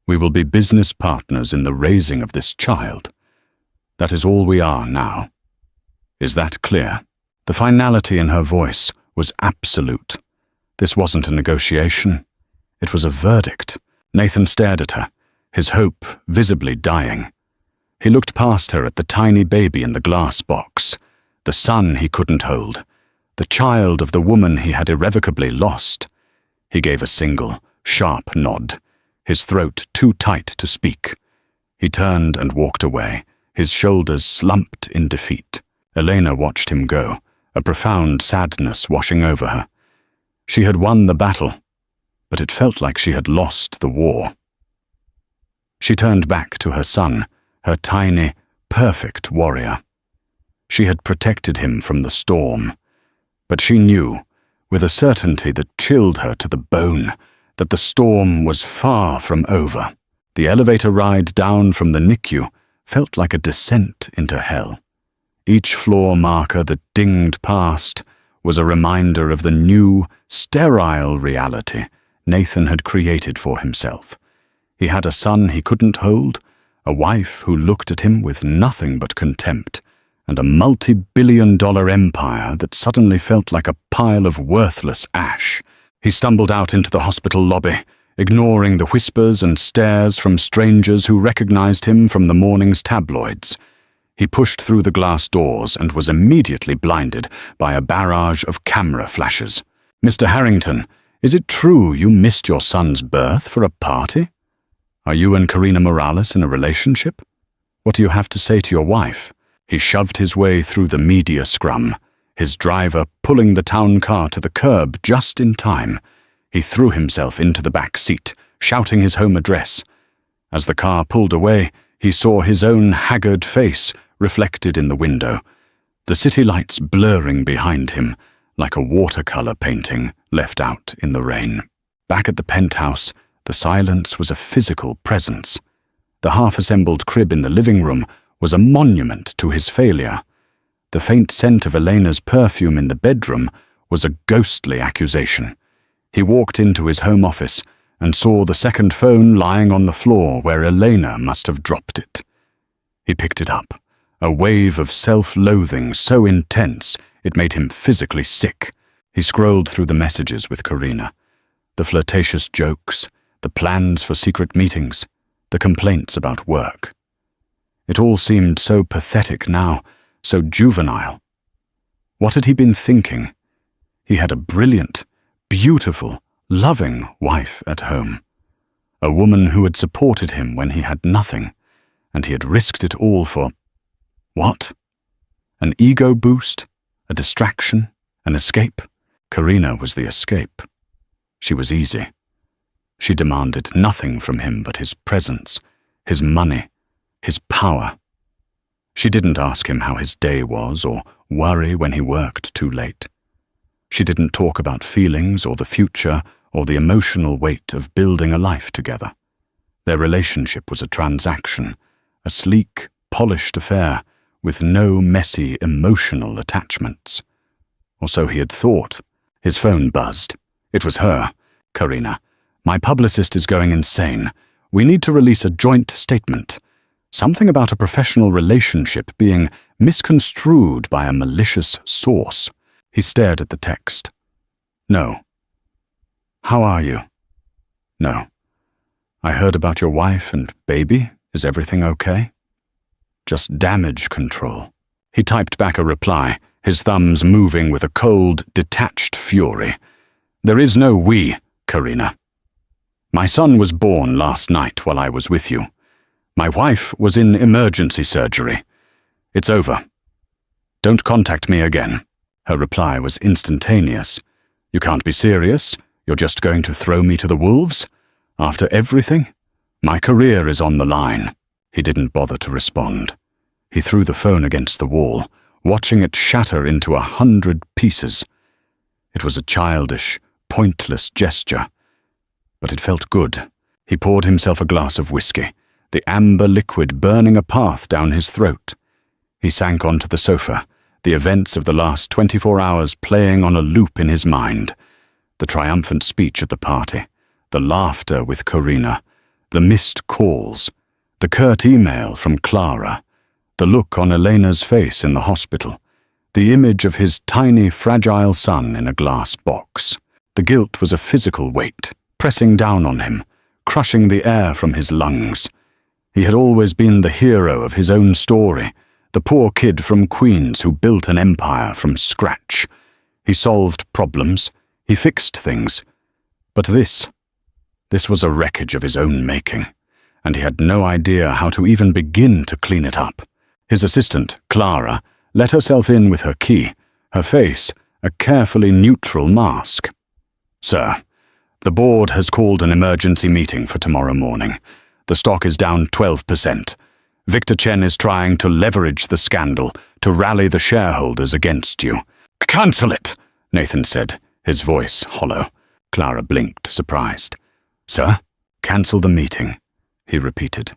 We will be business partners in the raising of this child. That is all we are now. Is that clear?" The finality in her voice was absolute. This wasn't a negotiation. It was a verdict. Nathan stared at her, his hope visibly dying. He looked past her at the tiny baby in the glass box, the son he couldn't hold, the child of the woman he had irrevocably lost. He gave a single, sharp nod, his throat too tight to speak. He turned and walked away, His shoulders slumped in defeat. Elena watched him go, a profound sadness washing over her. She had won the battle, but it felt like she had lost the war. She turned back to her son, her tiny, perfect warrior. She had protected him from the storm, but she knew, with a certainty that chilled her to the bone, that the storm was far from over. The elevator ride down from the NICU felt like a descent into hell. Each floor marker that dinged past was a reminder of the new, sterile reality Nathan had created for himself. He had a son he couldn't hold, a wife who looked at him with nothing but contempt, and a multi-billion-dollar empire that suddenly felt like a pile of worthless ash. He stumbled out into the hospital lobby, ignoring the whispers and stares from strangers who recognized him from the morning's tabloids. He pushed through the glass doors and was immediately blinded by a barrage of camera flashes. "Mr. Harrington, is it true you missed your son's birth for a party? Are you and Karina Morales in a relationship? What do you have to say to your wife?" He shoved his way through the media scrum, his driver pulling the town car to the curb just in time. He threw himself into the back seat, shouting his home address. As the car pulled away, he saw his own haggard face reflected in the window, the city lights blurring behind him like a watercolor painting left out in the rain. Back at the penthouse, the silence was a physical presence. The half-assembled crib in the living room was a monument to his failure. The faint scent of Elena's perfume in the bedroom was a ghostly accusation. He walked into his home office and saw the second phone lying on the floor where Elena must have dropped it. He picked it up, a wave of self-loathing so intense it made him physically sick. He scrolled through the messages with Karina, the flirtatious jokes, the plans for secret meetings, the complaints about work. It all seemed so pathetic now, so juvenile. What had he been thinking? He had a brilliant, beautiful, loving wife at home. A woman who had supported him when he had nothing, and he had risked it all for... what? An ego boost? A distraction? An escape? Karina was the escape. She was easy. She demanded nothing from him but his presence, his money, his power. She didn't ask him how his day was or worry when he worked too late. She didn't talk about feelings or the future or the emotional weight of building a life together. Their relationship was a transaction, a sleek, polished affair with no messy emotional attachments. Or so he had thought. His phone buzzed. It was her. "Karina, my publicist is going insane. We need to release a joint statement. Something about a professional relationship being misconstrued by a malicious source." He stared at the text. "No." "How are you?" "No." "I heard about your wife and baby. Is everything okay?" "Just damage control." He typed back a reply, his thumbs moving with a cold, detached fury. "There is no we, Karina. My son was born last night while I was with you. My wife was in emergency surgery. It's over. Don't contact me again." Her reply was instantaneous. "You can't be serious. You're just going to throw me to the wolves? After everything? My career is on the line." He didn't bother to respond. He threw the phone against the wall, watching it shatter into 100 pieces. It was a childish, pointless gesture, but it felt good. He poured himself a glass of whiskey, the amber liquid burning a path down his throat. He sank onto the sofa, the events of the last 24 hours playing on a loop in his mind. The triumphant speech at the party, the laughter with Karina, the missed calls, the curt email from Clara, the look on Elena's face in the hospital, the image of his tiny, fragile son in a glass box. The guilt was a physical weight, pressing down on him, crushing the air from his lungs. He had always been the hero of his own story, the poor kid from Queens who built an empire from scratch. He solved problems, he fixed things. But this was a wreckage of his own making, and he had no idea how to even begin to clean it up, His assistant, Clara, let herself in with her key, her face a carefully neutral mask. "Sir, the board has called an emergency meeting for tomorrow morning. The stock is down 12%. Victor Chen is trying to leverage the scandal to rally the shareholders against you." "Cancel it," Nathan said, his voice hollow. Clara blinked, surprised. "Sir, cancel the meeting," he repeated.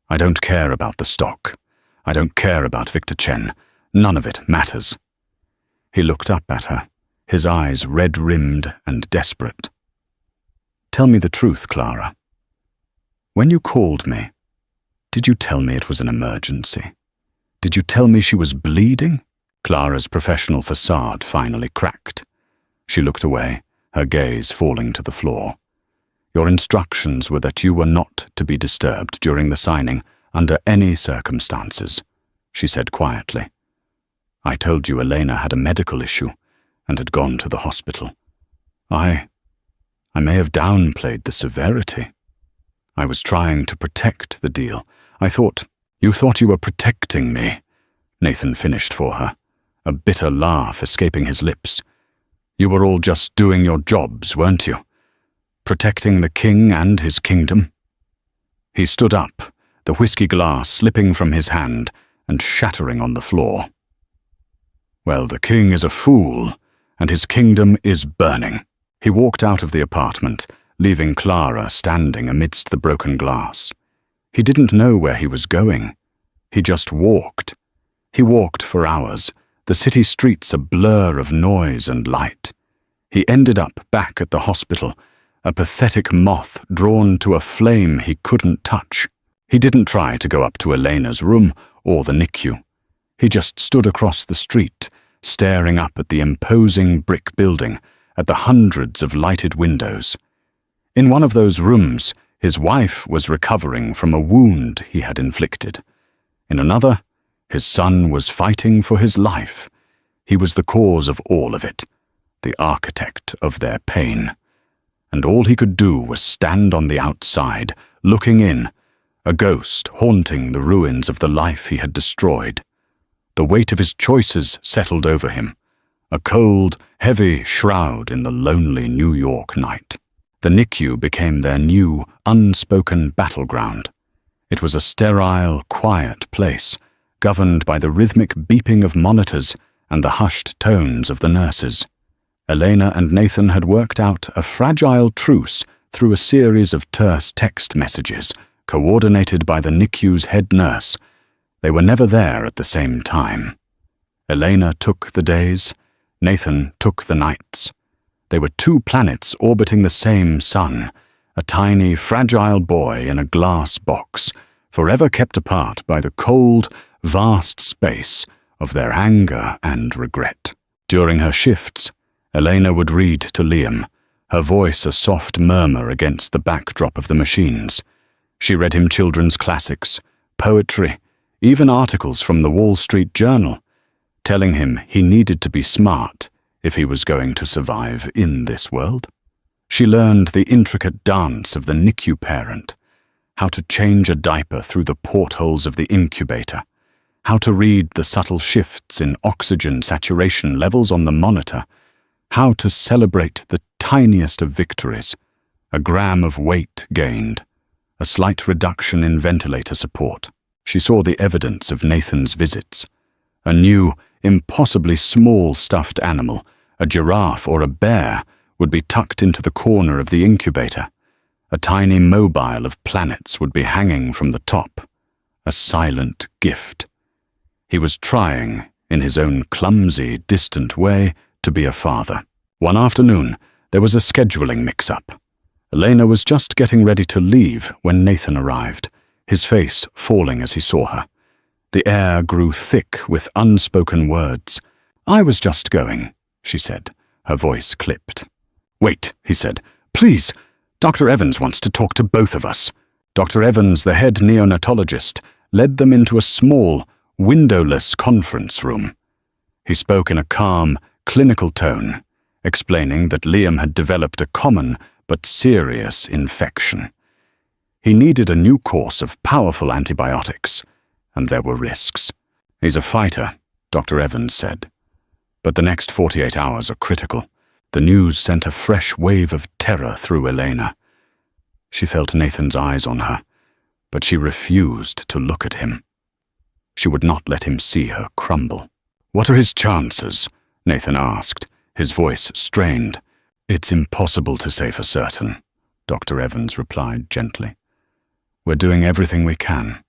"I don't care about the stock. I don't care about Victor Chen. None of it matters." He looked up at her, his eyes red-rimmed and desperate. "Tell me the truth, Clara. When you called me, did you tell me it was an emergency? Did you tell me she was bleeding?" Clara's professional facade finally cracked. She looked away, her gaze falling to the floor. "Your instructions were that you were not to be disturbed during the signing under any circumstances," she said quietly. "I told you Elena had a medical issue and had gone to the hospital. I may have downplayed the severity. I was trying to protect the deal. You thought you were protecting me," Nathan finished for her, a bitter laugh escaping his lips. "You were all just doing your jobs, weren't you? Protecting the king and his kingdom." He stood up, the whiskey glass slipping from his hand and shattering on the floor. "Well, the king is a fool, and his kingdom is burning." He walked out of the apartment, leaving Clara standing amidst the broken glass. He didn't know where he was going. He just walked. He walked for hours, the city streets a blur of noise and light. He ended up back at the hospital, a pathetic moth drawn to a flame he couldn't touch. He didn't try to go up to Elena's room or the NICU. He just stood across the street, staring up at the imposing brick building, at the hundreds of lighted windows. In one of those rooms, his wife was recovering from a wound he had inflicted. In another, his son was fighting for his life. He was the cause of all of it, the architect of their pain. And all he could do was stand on the outside, looking in, a ghost haunting the ruins of the life he had destroyed. The weight of his choices settled over him, a cold, heavy shroud in the lonely New York night. The NICU became their new, unspoken battleground. It was a sterile, quiet place, governed by the rhythmic beeping of monitors and the hushed tones of the nurses. Elena and Nathan had worked out a fragile truce through a series of terse text messages, coordinated by the NICU's head nurse. They were never there at the same time. Elena took the days, Nathan took the nights. They were two planets orbiting the same sun, a tiny, fragile boy in a glass box, forever kept apart by the cold, vast space of their anger and regret. During her shifts, Elena would read to Liam, her voice a soft murmur against the backdrop of the machines. She read him children's classics, poetry, even articles from the Wall Street Journal, telling him he needed to be smart if he was going to survive in this world. She learned the intricate dance of the NICU parent, how to change a diaper through the portholes of the incubator, how to read the subtle shifts in oxygen saturation levels on the monitor, how to celebrate the tiniest of victories, a gram of weight gained, a slight reduction in ventilator support. She saw the evidence of Nathan's visits. A new, impossibly small stuffed animal, a giraffe or a bear, would be tucked into the corner of the incubator. A tiny mobile of planets would be hanging from the top. A silent gift. He was trying, in his own clumsy, distant way, to be a father. One afternoon, there was a scheduling mix-up. Elena was just getting ready to leave when Nathan arrived, his face falling as he saw her. The air grew thick with unspoken words. "I was just going," she said, her voice clipped. "Wait," he said. "Please, Dr. Evans wants to talk to both of us." Dr. Evans, the head neonatologist, led them into a small, windowless conference room. He spoke in a calm, clinical tone, explaining that Liam had developed a common but serious infection. He needed a new course of powerful antibiotics, and there were risks. He's a fighter, Dr. Evans said. But the next 48 hours are critical. The news sent a fresh wave of terror through Elena. She felt Nathan's eyes on her, but she refused to look at him. She would not let him see her crumble. "What are his chances?" Nathan asked, his voice strained. "It's impossible to say for certain," Dr. Evans replied gently. "We're doing everything we can."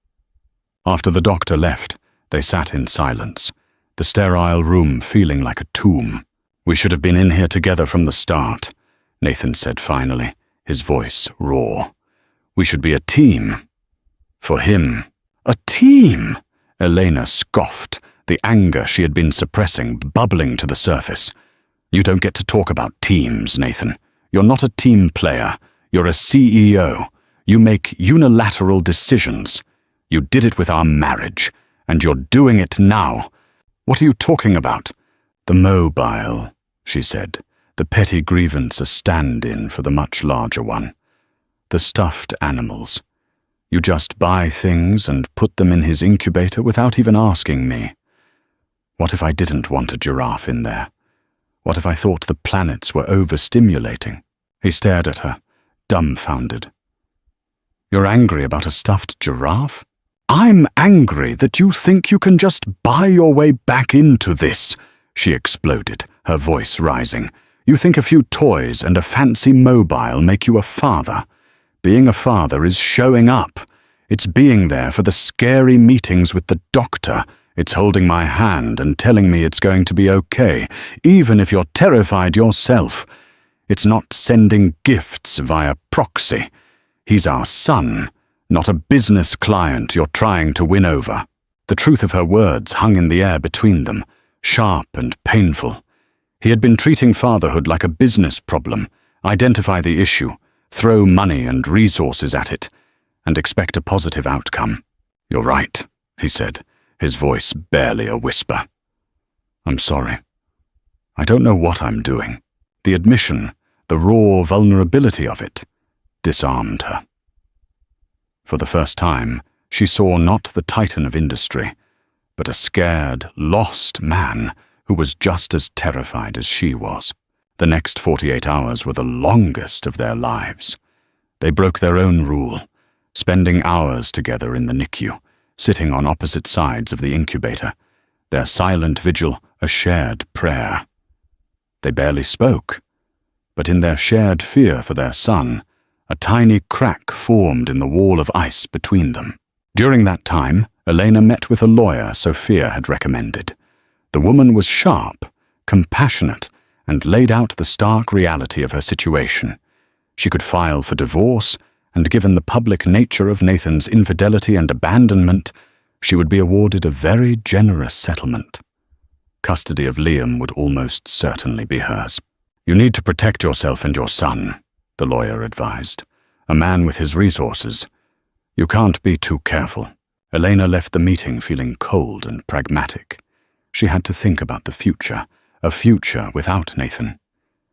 After the doctor left, they sat in silence, the sterile room feeling like a tomb. "We should have been in here together from the start," Nathan said finally, his voice raw. "We should be a team." For him. "A team?" Elena scoffed, the anger she had been suppressing bubbling to the surface. "You don't get to talk about teams, Nathan. You're not a team player. You're a CEO. You make unilateral decisions. You did it with our marriage, and you're doing it now. What are you talking about?" "The mobile," she said, the petty grievance a stand-in for the much larger one. "The stuffed animals. You just buy things and put them in his incubator without even asking me. What if I didn't want a giraffe in there? What if I thought the planets were overstimulating?" He stared at her, dumbfounded. "You're angry about a stuffed giraffe?" "I'm angry that you think you can just buy your way back into this," she exploded, her voice rising. "You think a few toys and a fancy mobile make you a father. Being a father is showing up. It's being there for the scary meetings with the doctor. It's holding my hand and telling me it's going to be okay, even if you're terrified yourself. It's not sending gifts via proxy. He's our son, not a business client you're trying to win over." The truth of her words hung in the air between them, sharp and painful. He had been treating fatherhood like a business problem, identify the issue, throw money and resources at it, and expect a positive outcome. "You're right," he said, his voice barely a whisper. "I'm sorry. I don't know what I'm doing." The admission, the raw vulnerability of it, disarmed her. For the first time, she saw not the titan of industry, but a scared, lost man who was just as terrified as she was. The next 48 hours were the longest of their lives. They broke their own rule, spending hours together in the NICU, sitting on opposite sides of the incubator, their silent vigil a shared prayer. They barely spoke, but in their shared fear for their son, a tiny crack formed in the wall of ice between them. During that time, Elena met with a lawyer Sophia had recommended. The woman was sharp, compassionate, and laid out the stark reality of her situation. She could file for divorce, and given the public nature of Nathan's infidelity and abandonment, she would be awarded a very generous settlement. Custody of Liam would almost certainly be hers. "You need to protect yourself and your son," the lawyer advised. "A man with his resources. You can't be too careful." Elena left the meeting feeling cold and pragmatic. She had to think about the future, a future without Nathan.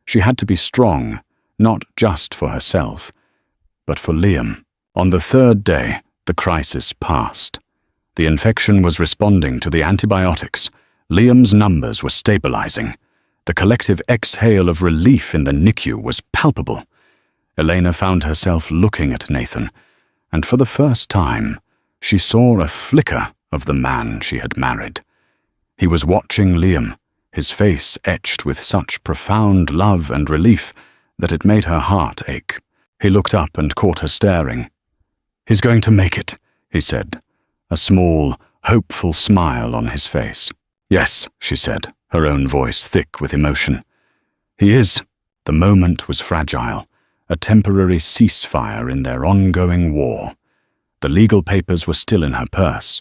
She had to be strong, not just for herself, but for Liam. On the third day, the crisis passed. The infection was responding to the antibiotics. Liam's numbers were stabilizing. The collective exhale of relief in the NICU was palpable. Elena found herself looking at Nathan, and for the first time, she saw a flicker of the man she had married. He was watching Liam, his face etched with such profound love and relief that it made her heart ache. He looked up and caught her staring. "He's going to make it," he said, a small, hopeful smile on his face. "Yes," she said, her own voice thick with emotion. "He is." The moment was fragile, a temporary ceasefire in their ongoing war. The legal papers were still in her purse.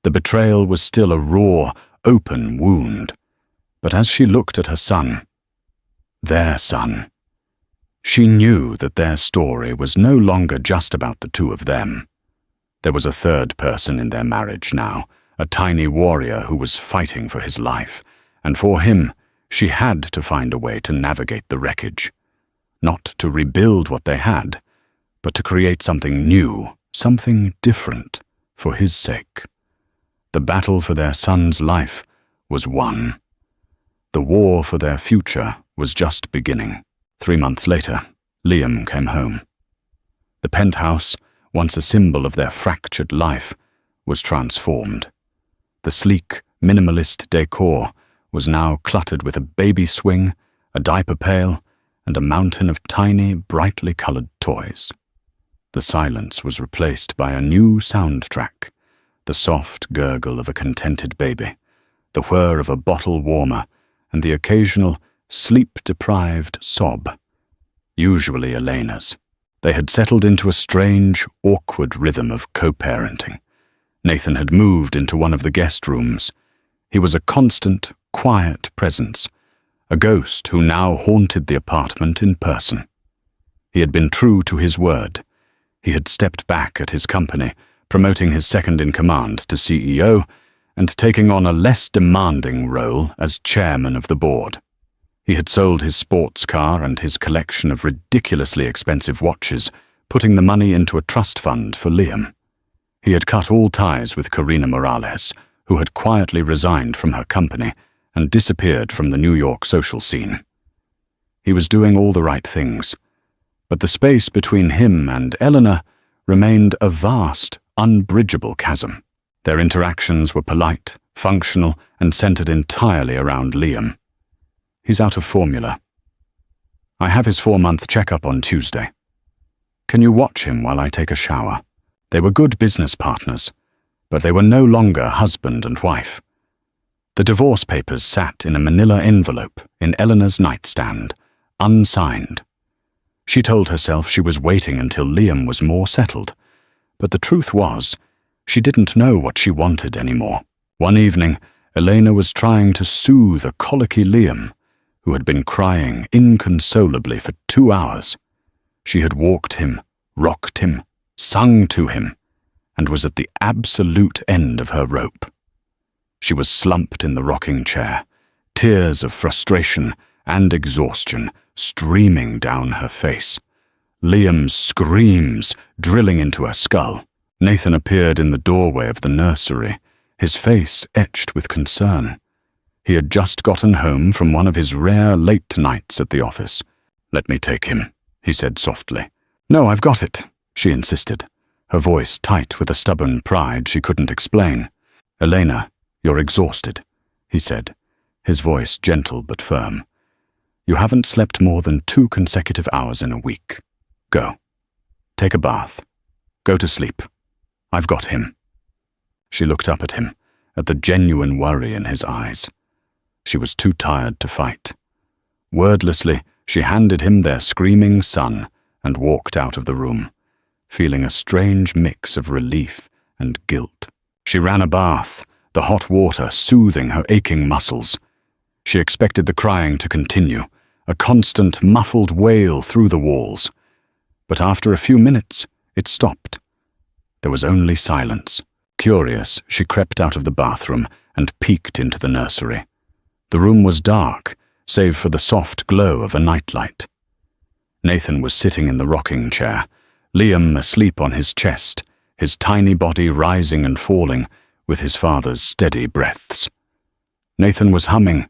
The betrayal was still a raw, open wound. But as she looked at her son, their son, she knew that their story was no longer just about the two of them. There was a third person in their marriage now, a tiny warrior who was fighting for his life, and for him, she had to find a way to navigate the wreckage. Not to rebuild what they had, but to create something new, something different, for his sake. The battle for their son's life was won. The war for their future was just beginning. 3 months later, Liam came home. The penthouse, once a symbol of their fractured life, was transformed. The sleek, minimalist decor was now cluttered with a baby swing, a diaper pail, and a mountain of tiny, brightly colored toys. The silence was replaced by a new soundtrack, the soft gurgle of a contented baby, the whir of a bottle warmer, and the occasional, sleep-deprived sob, usually Elena's. They had settled into a strange, awkward rhythm of co-parenting. Nathan had moved into one of the guest rooms. He was a constant, quiet presence, a ghost who now haunted the apartment in person. He had been true to his word. He had stepped back at his company, promoting his second-in-command to CEO and taking on a less demanding role as chairman of the board. He had sold his sports car and his collection of ridiculously expensive watches, putting the money into a trust fund for Liam. He had cut all ties with Karina Morales, who had quietly resigned from her company and disappeared from the New York social scene. He was doing all the right things, but the space between him and Eleanor remained a vast, unbridgeable chasm. Their interactions were polite, functional, and centered entirely around Liam. He's out of formula. I have his 4-month checkup on Tuesday. Can you watch him while I take a shower? They were good business partners, but they were no longer husband and wife. The divorce papers sat in a manila envelope in Eleanor's nightstand, unsigned. She told herself she was waiting until Liam was more settled, but the truth was, she didn't know what she wanted anymore. One evening, Elena was trying to soothe a colicky Liam, who had been crying inconsolably for 2 hours. She had walked him, rocked him, sung to him, and was at the absolute end of her rope. She was slumped in the rocking chair, tears of frustration and exhaustion streaming down her face. Liam's screams drilling into her skull. Nathan appeared in the doorway of the nursery, his face etched with concern. He had just gotten home from one of his rare late nights at the office. "Let me take him," he said softly. "No, I've got it," she insisted, her voice tight with a stubborn pride she couldn't explain. "Elena, you're exhausted," he said, his voice gentle but firm. "You haven't slept more than 2 consecutive hours in a week. Go. Take a bath. Go to sleep. I've got him." She looked up at him, at the genuine worry in his eyes. She was too tired to fight. Wordlessly, she handed him their screaming son and walked out of the room, feeling a strange mix of relief and guilt. She ran a bath, the hot water soothing her aching muscles. She expected the crying to continue, a constant muffled wail through the walls. But after a few minutes, it stopped. There was only silence. Curious, she crept out of the bathroom and peeked into the nursery. The room was dark, save for the soft glow of a nightlight. Nathan was sitting in the rocking chair, Liam asleep on his chest, his tiny body rising and falling with his father's steady breaths. Nathan was humming,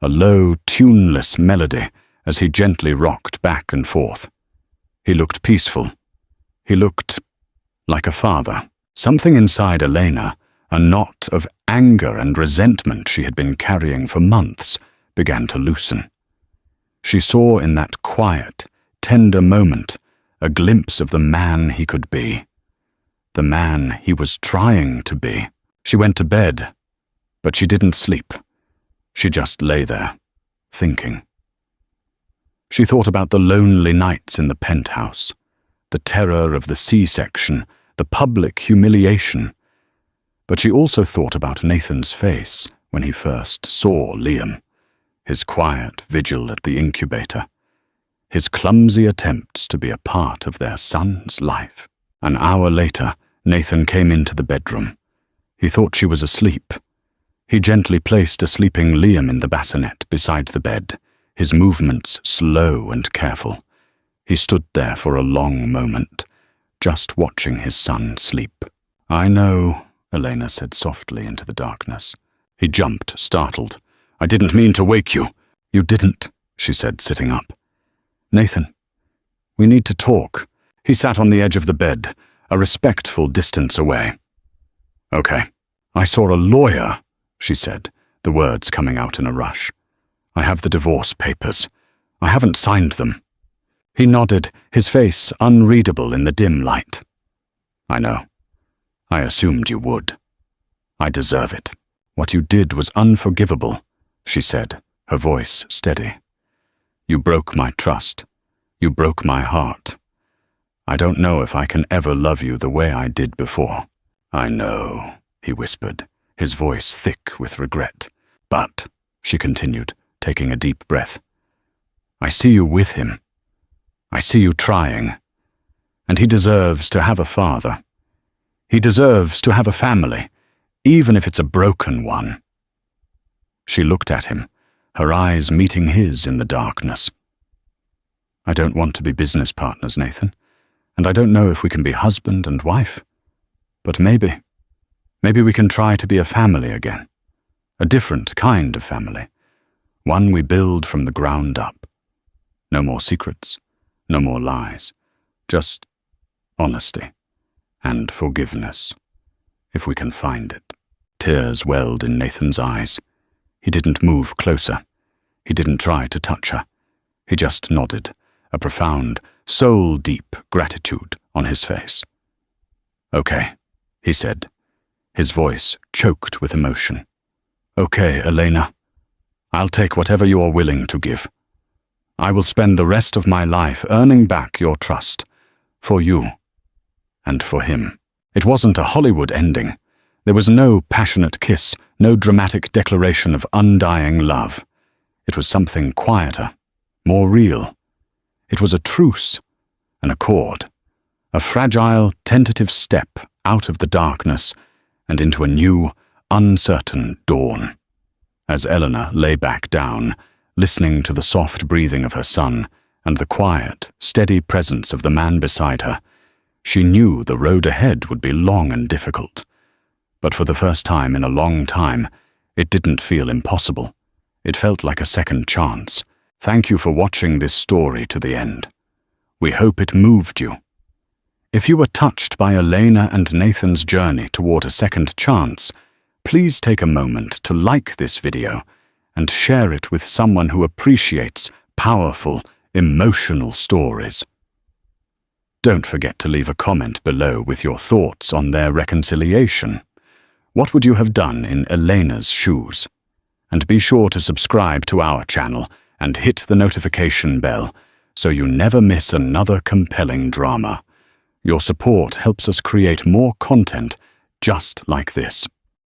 a low, tuneless melody as he gently rocked back and forth. He looked peaceful. He looked like a father. Something inside Elena, a knot of anger and resentment she had been carrying for months, began to loosen. She saw in that quiet, tender moment a glimpse of the man he could be, the man he was trying to be. She went to bed, but she didn't sleep. She just lay there, thinking. She thought about the lonely nights in the penthouse, the terror of the C-section, the public humiliation. But she also thought about Nathan's face when he first saw Liam, his quiet vigil at the incubator, his clumsy attempts to be a part of their son's life. An hour later, Nathan came into the bedroom. He thought she was asleep. He gently placed a sleeping Liam in the bassinet beside the bed, his movements slow and careful. He stood there for a long moment, just watching his son sleep. "I know," Elena said softly into the darkness. He jumped, startled. I didn't mean to wake you. You didn't, she said, sitting up. Nathan, we need to talk. He sat on the edge of the bed, a respectful distance away. Okay. I saw a lawyer, she said, the words coming out in a rush. I have the divorce papers. I haven't signed them. He nodded, his face unreadable in the dim light. I know. I assumed you would. I deserve it. What you did was unforgivable, she said, her voice steady. You broke my trust. You broke my heart. I don't know if I can ever love you the way I did before. I know, he whispered, his voice thick with regret. But, she continued, taking a deep breath, I see you with him. I see you trying. And he deserves to have a father. He deserves to have a family, even if it's a broken one. She looked at him, her eyes meeting his in the darkness. I don't want to be business partners, Nathan, and I don't know if we can be husband and wife. But maybe we can try to be a family again. A different kind of family. One we build from the ground up. No more secrets, no more lies. Just honesty and forgiveness, if we can find it. Tears welled in Nathan's eyes. He didn't move closer. He didn't try to touch her. He just nodded, a profound, soul-deep gratitude on his face. Okay, he said, his voice choked with emotion. Okay, Elena. I'll take whatever you are willing to give. I will spend the rest of my life earning back your trust, for you and for him. It wasn't a Hollywood ending. There was no passionate kiss, no dramatic declaration of undying love. It was something quieter, more real. It was a truce, an accord, a fragile, tentative step out of the darkness and into a new, uncertain dawn. As Eleanor lay back down, listening to the soft breathing of her son and the quiet, steady presence of the man beside her, she knew the road ahead would be long and difficult. But for the first time in a long time, it didn't feel impossible. It felt like a second chance. Thank you for watching this story to the end. We hope it moved you. If you were touched by Elena and Nathan's journey toward a second chance, please take a moment to like this video and share it with someone who appreciates powerful, emotional stories. Don't forget to leave a comment below with your thoughts on their reconciliation. What would you have done in Elena's shoes? And be sure to subscribe to our channel and hit the notification bell so you never miss another compelling drama. Your support helps us create more content just like this.